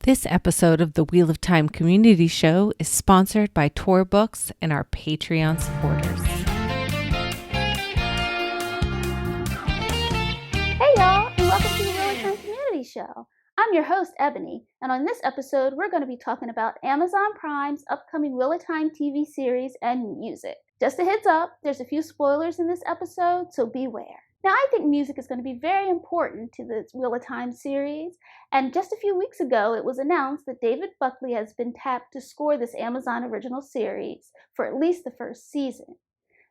This episode of the Wheel of Time Community Show is sponsored by Tor Books and our Patreon supporters. Hey y'all, and welcome to the Wheel of Time Community Show. I'm your host, Ebony, and on this episode, we're going to be talking about Amazon Prime's upcoming Wheel of Time TV series and music. Just a heads up, there's a few spoilers in this episode, so beware. Now, I think music is going to be very important to the Wheel of Time series, and just a few weeks ago, it was announced that David Buckley has been tapped to score this Amazon original series for at least the first season.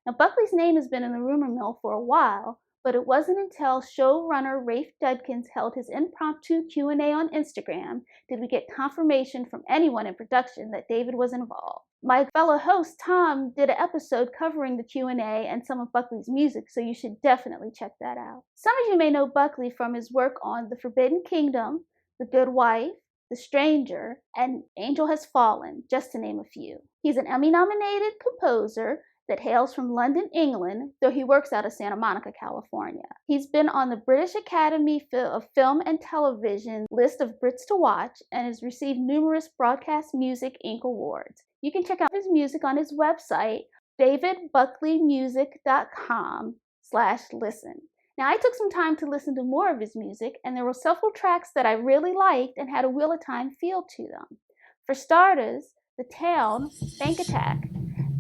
Now, Buckley's name has been in the rumor mill for a while, but it wasn't until showrunner Rafe Judkins held his impromptu Q&A on Instagram did we get confirmation from anyone in production that David was involved. My fellow host, Thom, did an episode covering the Q&A and some of Buckley's music, so you should definitely check that out. Some of you may know Buckley from his work on The Forbidden Kingdom, The Good Wife, The Stranger, and Angel Has Fallen, just to name a few. He's an Emmy-nominated composer that hails from London, England, though he works out of Santa Monica, California. He's been on the British Academy of Film and Television list of Brits to watch and has received numerous Broadcast Music Inc. awards. You can check out his music on his website, davidbuckleymusic.com/listen. Now, I took some time to listen to more of his music, and there were several tracks that I really liked and had a Wheel of Time feel to them. For starters, The Town, Bank Attack,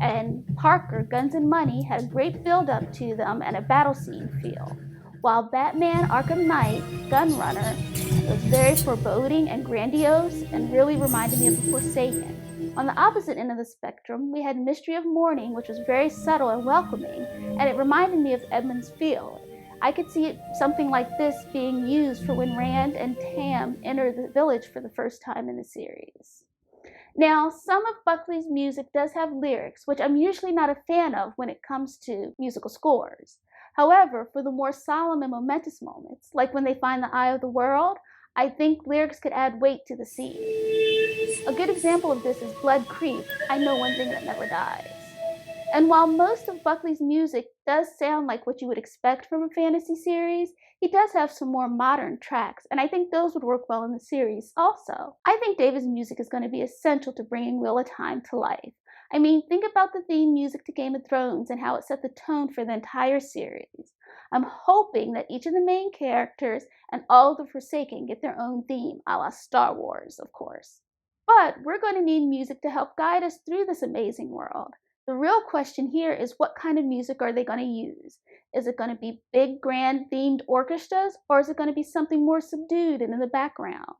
and Parker, Guns and Money had a great build-up to them and a battle scene feel, while Batman Arkham Knight, Gunrunner, was very foreboding and grandiose and really reminded me of The Forsaken. On the opposite end of the spectrum, we had Mystery of Morning, which was very subtle and welcoming, and it reminded me of Edmund's Field. I could see something like this being used for when Rand and Tam enter the village for the first time in the series. Now, some of Buckley's music does have lyrics, which I'm usually not a fan of when it comes to musical scores. However, for the more solemn and momentous moments, like when they find the Eye of the World, I think lyrics could add weight to the scene. A good example of this is Blood Creek, I Know One Thing That Never Dies. And while most of Buckley's music does sound like what you would expect from a fantasy series, he does have some more modern tracks, and I think those would work well in the series also. I think David's music is going to be essential to bringing Wheel of Time to life. I mean, think about the theme music to Game of Thrones and how it set the tone for the entire series. I'm hoping that each of the main characters and all of the Forsaken get their own theme, a la Star Wars, of course. But we're going to need music to help guide us through this amazing world. The real question here is, what kind of music are they going to use? Is it going to be big, grand themed orchestras, or is it going to be something more subdued and in the background?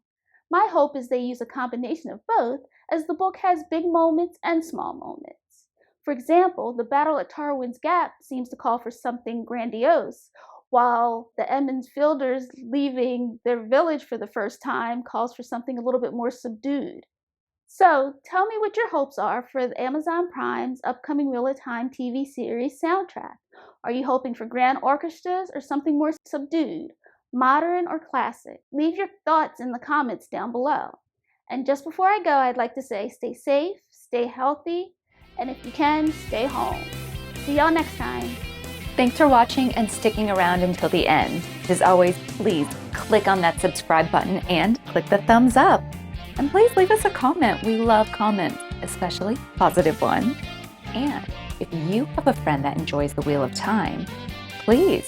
My hope is they use a combination of both, as the book has big moments and small moments. For example, the battle at Tarwin's Gap seems to call for something grandiose, while the Edmund's Fielders leaving their village for the first time calls for something a little bit more subdued. So, tell me what your hopes are for the Amazon Prime's upcoming Wheel of Time TV series soundtrack. Are you hoping for grand orchestras or something more subdued, modern or classic? Leave your thoughts in the comments down below. And just before I go, I'd like to say stay safe, stay healthy, and if you can, stay home. See y'all next time. Thanks for watching and sticking around until the end. As always, please click on that subscribe button and click the thumbs up. And please leave us a comment. We love comments, especially positive ones. And if you have a friend that enjoys the Wheel of Time, please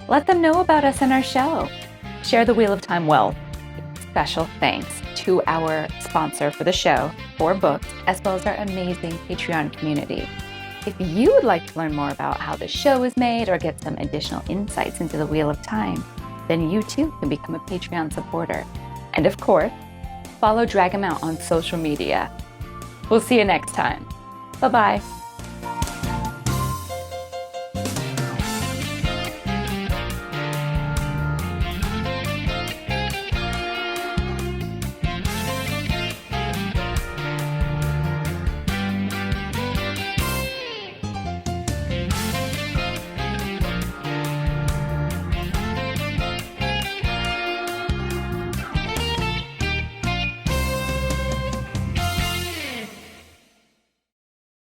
let them know about us and our show. Share the Wheel of Time wealth. Special thanks to our sponsor for the show, Tor Books, as well as our amazing Patreon community. If you would like to learn more about how the show is made or get some additional insights into the Wheel of Time, then you too can become a Patreon supporter. And of course, follow Dragonmount on social media. We'll see you next time. Bye-bye.